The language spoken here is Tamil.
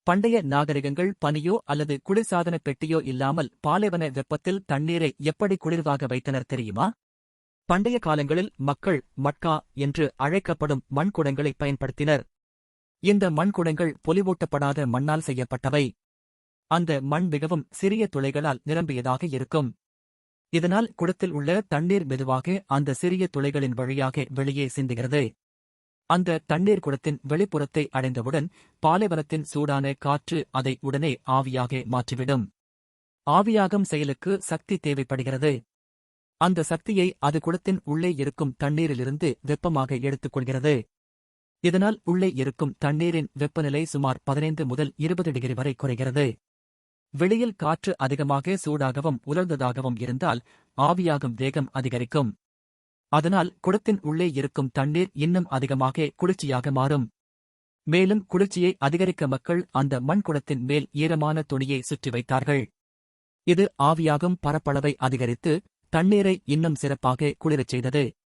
பண்டைய நாகரிகங்கள் பனியோ அல்லது குளிர்சாதன பெட்டியோ இல்லாமல் பாலைவன வெப்பத்தில் தண்ணீரை எப்படி குளிர்வாக வைத்தனர் தெரியுமா? பண்டைய காலங்களில் மக்கள் மட்கா என்று அழைக்கப்படும் மண்குடங்களை பயன்படுத்தினர். இந்த மண்குடங்கள் பொலிவூட்டப்படாத மண்ணால் செய்யப்பட்டவை. அந்த மண் மிகவும் சிறிய துளைகளால் நிரம்பியதாக இருக்கும். இதனால் குடத்தில் உள்ள தண்ணீர் மெதுவாக அந்த சிறிய துளைகளின் வழியாக வெளியே சிந்துகிறது. அந்த தண்ணீர் குடத்தின் வெளிப்புறத்தை அடைந்தவுடன் பாலைவனத்தின் சூடான காற்று அதை உடனே ஆவியாக மாற்றிவிடும். ஆவியாகும் செயலுக்கு சக்தி தேவைப்படுகிறது. அந்த சக்தியை அது குடத்தின் உள்ளே இருக்கும் தண்ணீரிலிருந்து வெப்பமாக எடுத்துக்கொள்கிறது. இதனால் உள்ளே இருக்கும் தண்ணீரின் வெப்பநிலை சுமார் 15 முதல் 20 டிகிரி வரை குறைகிறது. வெளியில் காற்று அதிகமாக சூடாகவும் உலர்ந்ததாகவும் இருந்தால் ஆவியாகும் வேகம் அதிகரிக்கும். அதனால் குடத்தின் உள்ளே இருக்கும் தண்ணீர் இன்னும் அதிகமாக குளிர்ச்சியாக மாறும். மேலும் குளிர்ச்சியை அதிகரிக்க மக்கள் அந்த மண்குடத்தின் மேல் ஈரமான துணியை சுற்றி வைத்தார்கள். இது ஆவியாகும் பரப்பளவை அதிகரித்து தண்ணீரை இன்னும் சிறப்பாக குளிரச் செய்தது.